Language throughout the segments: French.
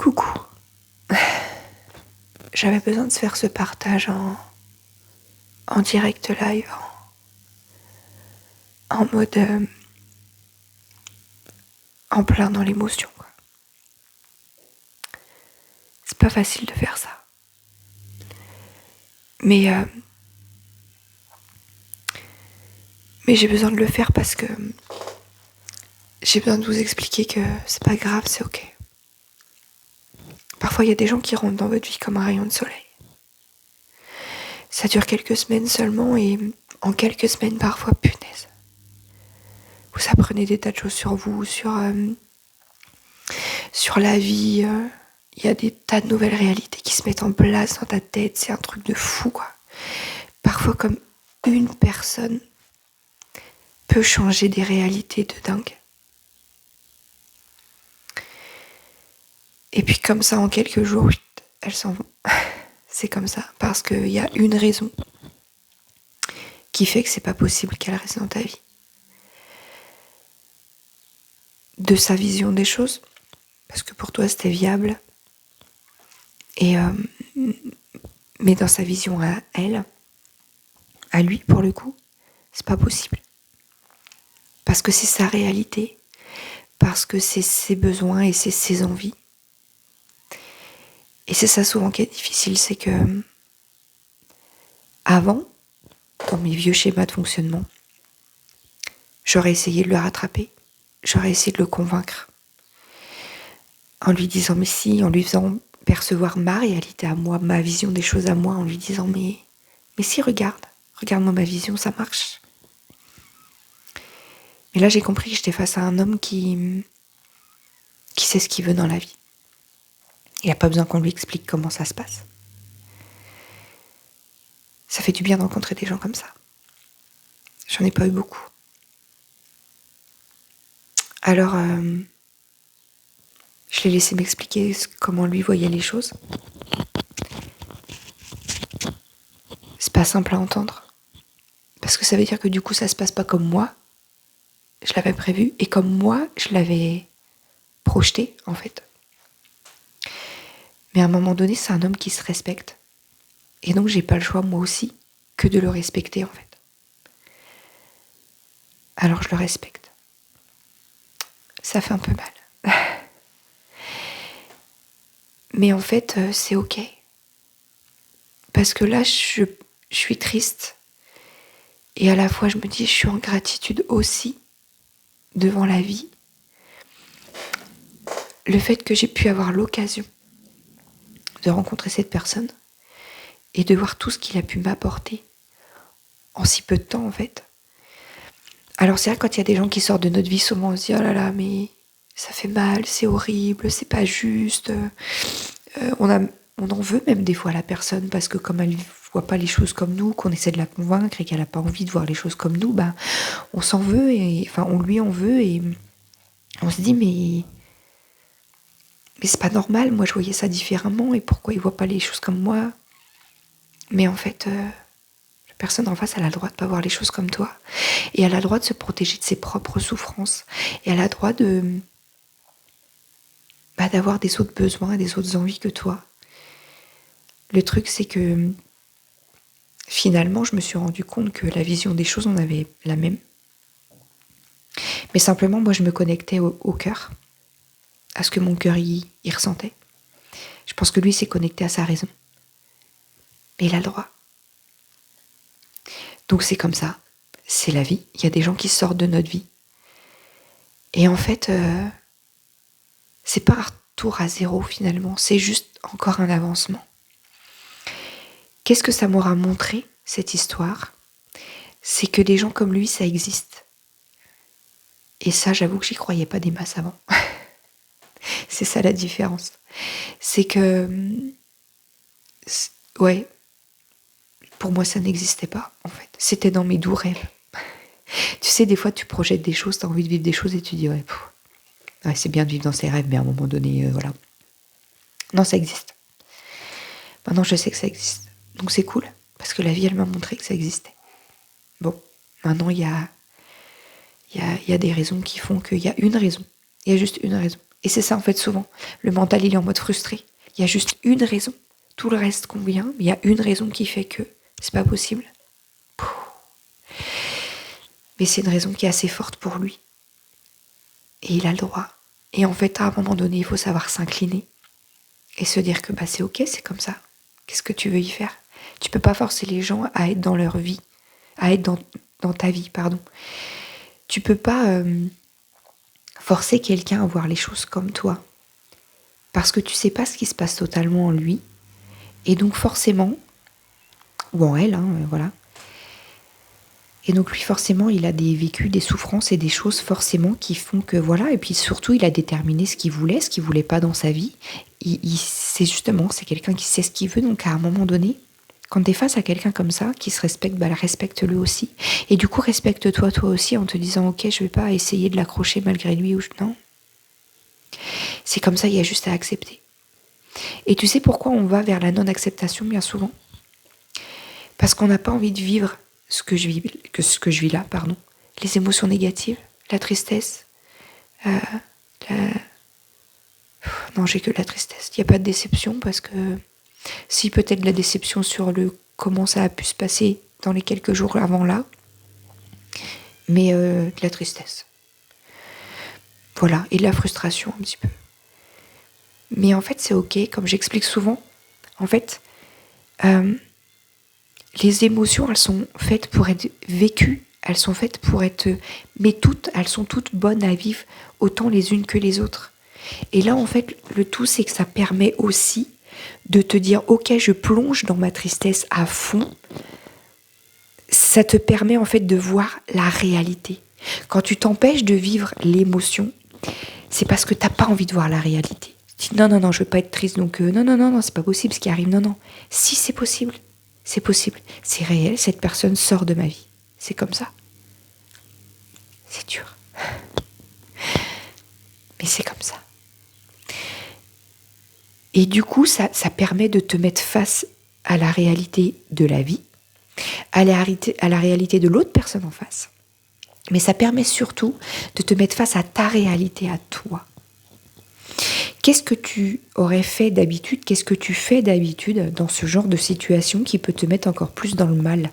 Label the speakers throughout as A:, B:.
A: Coucou. J'avais besoin de se faire ce partage en direct live, en mode en plein dans l'émotion, quoi. C'est pas facile de faire ça. Mais j'ai besoin de le faire parce que j'ai besoin de vous expliquer que c'est pas grave, c'est ok. Parfois, il y a des gens qui rentrent dans votre vie comme un rayon de soleil. Ça dure quelques semaines seulement et en quelques semaines, parfois, punaise. Vous apprenez des tas de choses sur vous, sur la vie. Il y a des tas de nouvelles réalités qui se mettent en place dans ta tête. C'est un truc de fou, quoi. Parfois, comme une personne peut changer des réalités de dingue. Et puis comme ça, en quelques jours, elles s'en vont. C'est comme ça, parce qu'il y a une raison qui fait que c'est pas possible qu'elle reste dans ta vie. De sa vision des choses, parce que pour toi c'était viable, et mais dans sa vision à elle, à lui pour le coup, c'est pas possible. Parce que c'est sa réalité, parce que c'est ses besoins et c'est ses envies. Et c'est ça souvent qui est difficile, c'est que avant, dans mes vieux schémas de fonctionnement, j'aurais essayé de le rattraper, j'aurais essayé de le convaincre, en lui disant mais si, en lui faisant percevoir ma réalité à moi, ma vision des choses à moi, en lui disant mais si, regarde-moi ma vision, ça marche. Mais là j'ai compris que j'étais face à un homme qui sait ce qu'il veut dans la vie. Il n'a pas besoin qu'on lui explique comment ça se passe. Ça fait du bien de rencontrer des gens comme ça. J'en ai pas eu beaucoup. Alors, je l'ai laissé m'expliquer comment lui voyait les choses. C'est pas simple à entendre. Parce que ça veut dire que du coup, ça se passe pas comme moi, je l'avais prévu, et comme moi, je l'avais projeté, en fait. Mais à un moment donné, c'est un homme qui se respecte. Et donc, j'ai pas le choix, moi aussi, que de le respecter, en fait. Alors, je le respecte. Ça fait un peu mal. Mais en fait, c'est ok. Parce que là, je suis triste. Et à la fois, je me dis, je suis en gratitude aussi devant la vie. Le fait que j'ai pu avoir l'occasion de rencontrer cette personne et de voir tout ce qu'il a pu m'apporter en si peu de temps, en fait. Alors c'est vrai, quand il y a des gens qui sortent de notre vie, souvent on se dit « Oh là là, mais ça fait mal, c'est horrible, c'est pas juste. » On en veut même des fois à la personne, parce que comme elle ne voit pas les choses comme nous, qu'on essaie de la convaincre et qu'elle n'a pas envie de voir les choses comme nous, on s'en veut, et enfin on lui en veut, et on se dit mais c'est pas normal, moi je voyais ça différemment, et pourquoi il voit pas les choses comme moi? Mais en fait, la personne en face, elle a le droit de pas voir les choses comme toi, et elle a le droit de se protéger de ses propres souffrances, et elle a le droit d'avoir des autres besoins, des autres envies que toi. Le truc, c'est que finalement, je me suis rendu compte que la vision des choses, on avait la même. Mais simplement, moi, je me connectais au cœur, à ce que mon cœur y ressentait. Je pense que lui s'est connecté à sa raison. Mais il a le droit. Donc c'est comme ça. C'est la vie. Il y a des gens qui sortent de notre vie. Et en fait, c'est pas un retour à zéro finalement. C'est juste encore un avancement. Qu'est-ce que ça m'aura montré, cette histoire? C'est que des gens comme lui, ça existe. Et ça, j'avoue que j'y croyais pas des masses avant. C'est ça la différence. C'est que, ouais, pour moi, ça n'existait pas, en fait. C'était dans mes doux rêves. Tu sais, des fois, tu projettes des choses, tu as envie de vivre des choses, et tu dis, ouais, c'est bien de vivre dans ses rêves, mais à un moment donné, voilà. Non, ça existe. Maintenant, je sais que ça existe. Donc c'est cool, parce que la vie, elle m'a montré que ça existait. Bon, maintenant, il y a des raisons qui font qu'il y a une raison. Il y a juste une raison. Et c'est ça en fait souvent. Le mental, il est en mode frustré. Il y a juste une raison. Tout le reste convient, mais il y a une raison qui fait que c'est pas possible. Mais c'est une raison qui est assez forte pour lui. Et il a le droit. Et en fait, à un moment donné, il faut savoir s'incliner et se dire que c'est ok, c'est comme ça. Qu'est-ce que tu veux y faire? Tu peux pas forcer les gens à être dans leur vie, à être dans ta vie, pardon. Tu peux pas forcer quelqu'un à voir les choses comme toi. Parce que tu sais pas ce qui se passe totalement en lui. Et donc forcément, ou en elle, voilà. Et donc lui, forcément, il a des vécus, des souffrances et des choses forcément qui font que voilà. Et puis surtout, il a déterminé ce qu'il voulait pas dans sa vie. C'est quelqu'un qui sait ce qu'il veut. Donc à un moment donné, quand tu es face à quelqu'un comme ça, qui se respecte, respecte-le aussi. Et du coup, respecte-toi toi aussi en te disant, ok, je vais pas essayer de l'accrocher malgré lui. Non. C'est comme ça, il y a juste à accepter. Et tu sais pourquoi on va vers la non-acceptation bien souvent? Parce qu'on n'a pas envie de vivre ce que je vis là, les émotions négatives, la tristesse, non, j'ai que la tristesse. Il n'y a pas de déception parce que si peut-être de la déception sur comment ça a pu se passer dans les quelques jours avant là, mais de la tristesse. Voilà, et de la frustration un petit peu. Mais en fait, c'est ok, comme j'explique souvent. En fait, les émotions, elles sont faites pour être vécues, elles sont faites pour être... Mais elles sont toutes bonnes à vivre, autant les unes que les autres. Et là, en fait, le tout, c'est que ça permet aussi de te dire, ok, je plonge dans ma tristesse à fond. Ça te permet en fait de voir la réalité. Quand tu t'empêches de vivre l'émotion, c'est parce que tu n'as pas envie de voir la réalité. Tu dis, non, je veux pas être triste, donc non, c'est pas possible ce qui arrive. Non. Si, c'est possible. C'est possible, c'est réel, cette personne sort de ma vie. C'est comme ça. C'est dur. Mais c'est comme ça. Et du coup, ça permet de te mettre face à la réalité de la vie, à la réalité de l'autre personne en face. Mais ça permet surtout de te mettre face à ta réalité, à toi. Qu'est-ce que tu aurais fait d'habitude? Qu'est-ce que tu fais d'habitude dans ce genre de situation qui peut te mettre encore plus dans le mal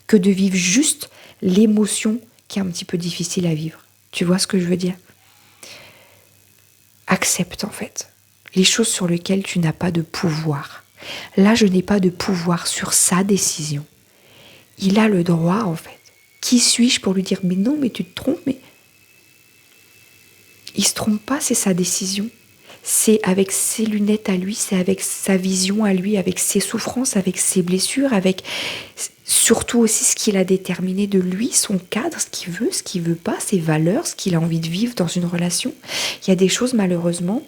A: que de vivre juste l'émotion qui est un petit peu difficile à vivre? Tu vois ce que je veux dire? Accepte en fait les choses sur lesquelles tu n'as pas de pouvoir. Là, je n'ai pas de pouvoir sur sa décision. Il a le droit en fait. Qui suis-je pour lui dire mais non, mais tu te trompes, mais il se trompe pas, c'est sa décision. C'est avec ses lunettes à lui, c'est avec sa vision à lui, avec ses souffrances, avec ses blessures, avec surtout aussi ce qu'il a déterminé de lui, son cadre, ce qu'il veut pas, ses valeurs, ce qu'il a envie de vivre dans une relation. Il y a des choses malheureusement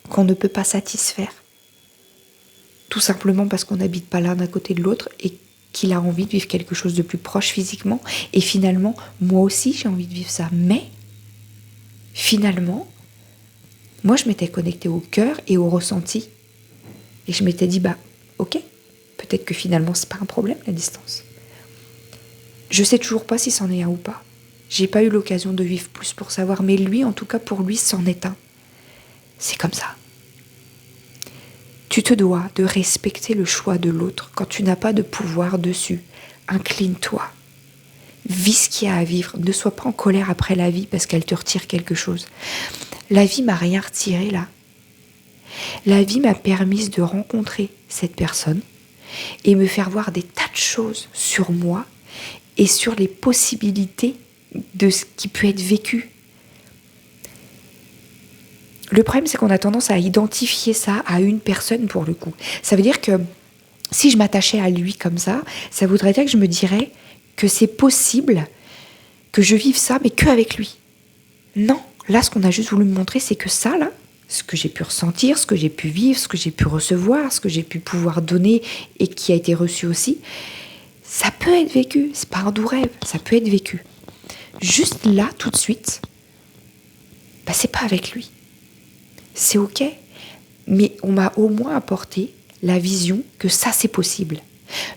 A: qu'on ne peut pas satisfaire. Tout simplement parce qu'on n'habite pas l'un à côté de l'autre et qu'il a envie de vivre quelque chose de plus proche physiquement. Et finalement, moi aussi j'ai envie de vivre ça. Mais finalement, moi, je m'étais connectée au cœur et au ressenti. Et je m'étais dit, ok, peut-être que finalement, c'est pas un problème, la distance. Je sais toujours pas si c'en est un ou pas. J'ai pas eu l'occasion de vivre plus pour savoir, mais lui, en tout cas, pour lui, c'en est un. C'est comme ça. Tu te dois de respecter le choix de l'autre quand tu n'as pas de pouvoir dessus. Incline-toi. Vis ce qu'il y a à vivre. Ne sois pas en colère après la vie parce qu'elle te retire quelque chose. La vie m'a rien retiré là. La vie m'a permis de rencontrer cette personne et me faire voir des tas de choses sur moi et sur les possibilités de ce qui peut être vécu. Le problème, c'est qu'on a tendance à identifier ça à une personne pour le coup. Ça veut dire que si je m'attachais à lui comme ça voudrait dire que je me dirais que c'est possible que je vive ça, mais qu'avec lui. Non, là, ce qu'on a juste voulu me montrer, c'est que ça, là, ce que j'ai pu ressentir, ce que j'ai pu vivre, ce que j'ai pu recevoir, ce que j'ai pu pouvoir donner et qui a été reçu aussi, ça peut être vécu. C'est pas un doux rêve, ça peut être vécu. Juste là, tout de suite, c'est pas avec lui. C'est ok, mais on m'a au moins apporté la vision que ça, c'est possible.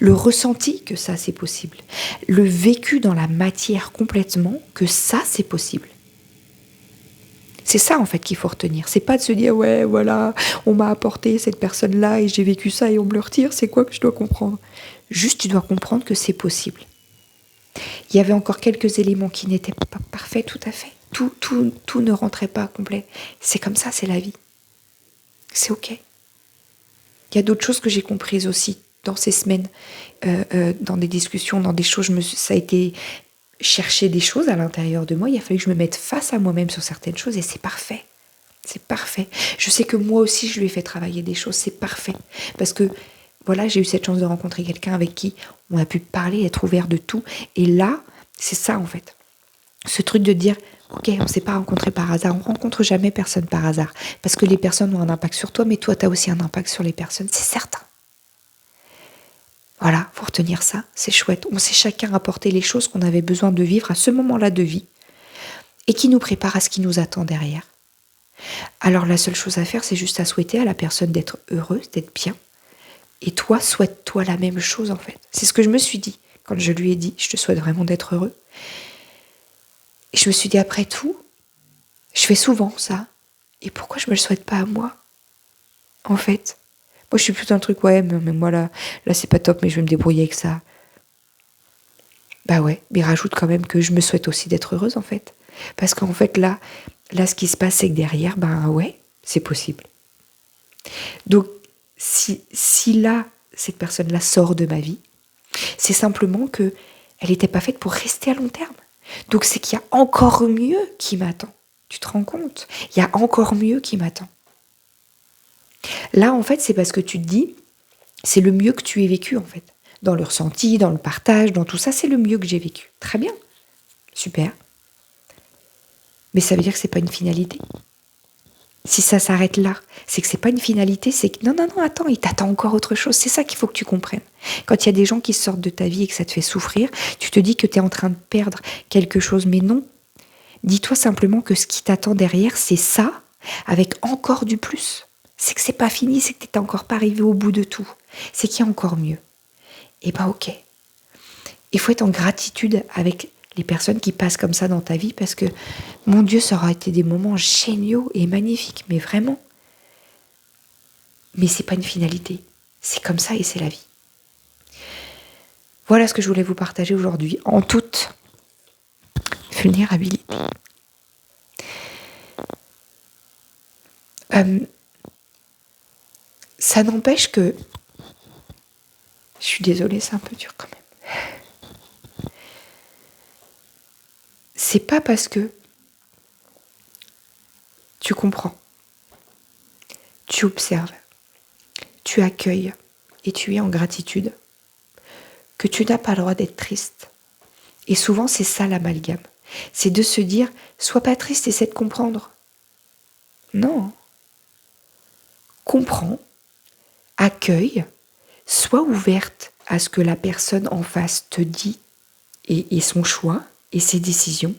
A: Le ressenti que ça, c'est possible. Le vécu dans la matière complètement que ça, c'est possible. C'est ça en fait qu'il faut retenir. C'est pas de se dire ouais voilà, on m'a apporté cette personne-là et j'ai vécu ça et on me le retire. C'est quoi que je dois comprendre? Juste tu dois comprendre que c'est possible. Il y avait encore quelques éléments qui n'étaient pas parfaits tout à fait. Tout ne rentrait pas complet. C'est comme ça, c'est la vie. C'est ok. Il y a d'autres choses que j'ai comprises aussi dans ces semaines, dans des discussions, dans des choses. Ça a été chercher des choses à l'intérieur de moi. Il a fallu que je me mette face à moi-même sur certaines choses et c'est parfait. C'est parfait. Je sais que moi aussi, je lui ai fait travailler des choses. C'est parfait. Parce que, voilà, j'ai eu cette chance de rencontrer quelqu'un avec qui on a pu parler, être ouvert de tout. Et là, c'est ça, en fait. Ce truc de dire, ok, on ne s'est pas rencontré par hasard. On ne rencontre jamais personne par hasard. Parce que les personnes ont un impact sur toi, mais toi, tu as aussi un impact sur les personnes. C'est certain. Voilà, faut retenir ça. C'est chouette. On s'est chacun apporté les choses qu'on avait besoin de vivre à ce moment-là de vie et qui nous prépare à ce qui nous attend derrière. Alors la seule chose à faire, c'est juste à souhaiter à la personne d'être heureuse, d'être bien. Et toi, souhaite-toi la même chose en fait. C'est ce que je me suis dit quand je lui ai dit, je te souhaite vraiment d'être heureux. Et je me suis dit, après tout, je fais souvent ça. Et pourquoi je me le souhaite pas à moi? En fait, moi je suis plutôt un truc, ouais, mais moi là c'est pas top, mais je vais me débrouiller avec ça. Bah ouais, mais rajoute quand même que je me souhaite aussi d'être heureuse en fait. Parce qu'en fait là ce qui se passe, c'est que derrière, ben ouais, c'est possible. Donc, si là, cette personne-là sort de ma vie, c'est simplement que elle n'était pas faite pour rester à long terme. Donc, c'est qu'il y a encore mieux qui m'attend. Tu te rends compte? Il y a encore mieux qui m'attend. Là, en fait, c'est parce que tu te dis, c'est le mieux que tu aies vécu, en fait. Dans le ressenti, dans le partage, dans tout ça, c'est le mieux que j'ai vécu. Très bien. Super. Mais ça veut dire que c'est pas une finalité. Si ça s'arrête là, c'est que c'est pas une finalité, c'est que non, attends, il t'attend encore autre chose. C'est ça qu'il faut que tu comprennes. Quand il y a des gens qui sortent de ta vie et que ça te fait souffrir, tu te dis que tu es en train de perdre quelque chose, mais non. Dis-toi simplement que ce qui t'attend derrière, c'est ça, avec encore du plus. C'est que c'est pas fini, c'est que tu n'es encore pas arrivé au bout de tout. C'est qu'il y a encore mieux. Et ben ok. Il faut être en gratitude avec les personnes qui passent comme ça dans ta vie parce que, mon Dieu, ça aura été des moments géniaux et magnifiques, mais vraiment. Mais c'est pas une finalité. C'est comme ça et c'est la vie. Voilà ce que je voulais vous partager aujourd'hui, en toute vulnérabilité. Ça n'empêche que... Je suis désolée, c'est un peu dur quand même. C'est pas parce que tu comprends, tu observes, tu accueilles et tu es en gratitude que tu n'as pas le droit d'être triste. Et souvent, c'est ça l'amalgame. C'est de se dire, sois pas triste, essaie de comprendre. Non. Comprends, accueille, sois ouverte à ce que la personne en face te dit et son choix et ses décisions.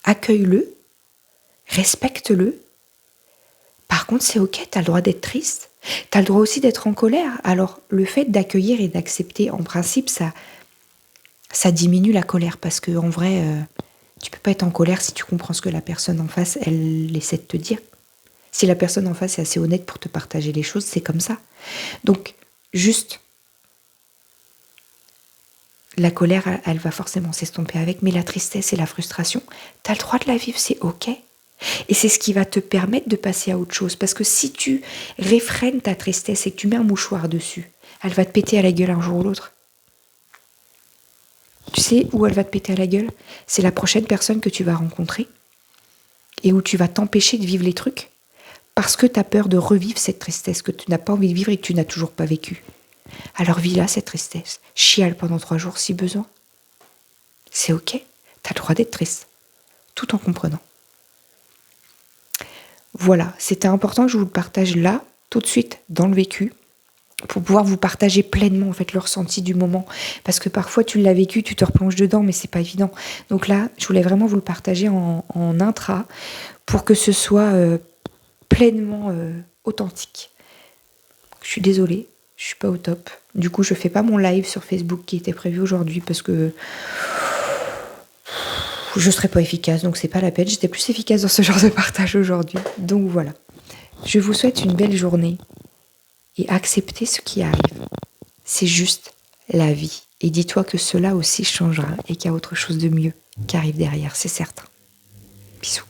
A: Accueille-le, respecte-le. Par contre, c'est ok, tu as le droit d'être triste. Tu as le droit aussi d'être en colère. Alors, le fait d'accueillir et d'accepter, en principe, ça diminue la colère. Parce qu'en vrai, tu peux pas être en colère si tu comprends ce que la personne en face, elle essaie de te dire. Si la personne en face est assez honnête pour te partager les choses, c'est comme ça. Donc, juste, la colère, elle va forcément s'estomper avec, mais la tristesse et la frustration, tu as le droit de la vivre, c'est ok. Et c'est ce qui va te permettre de passer à autre chose. Parce que si tu réfrènes ta tristesse et que tu mets un mouchoir dessus, elle va te péter à la gueule un jour ou l'autre. Tu sais où elle va te péter à la gueule? C'est la prochaine personne que tu vas rencontrer et où tu vas t'empêcher de vivre les trucs parce que tu as peur de revivre cette tristesse que tu n'as pas envie de vivre et que tu n'as toujours pas vécue. Alors vis-la, cette tristesse. Chiale pendant 3 jours si besoin. C'est ok. Tu as le droit d'être triste, tout en comprenant. Voilà, c'était important que je vous le partage là, tout de suite, dans le vécu, pour pouvoir vous partager pleinement en fait le ressenti du moment. Parce que parfois tu l'as vécu, tu te replonges dedans, mais c'est pas évident. Donc là, je voulais vraiment vous le partager en intra pour que ce soit pleinement authentique. Je suis désolée, je suis pas au top. Du coup, je fais pas mon live sur Facebook qui était prévu aujourd'hui parce que je serais pas efficace, donc c'est pas la peine. J'étais plus efficace dans ce genre de partage aujourd'hui. Donc voilà. Je vous souhaite une belle journée et acceptez ce qui arrive. C'est juste la vie. Et dis-toi que cela aussi changera et qu'il y a autre chose de mieux qui arrive derrière, c'est certain. Bisous.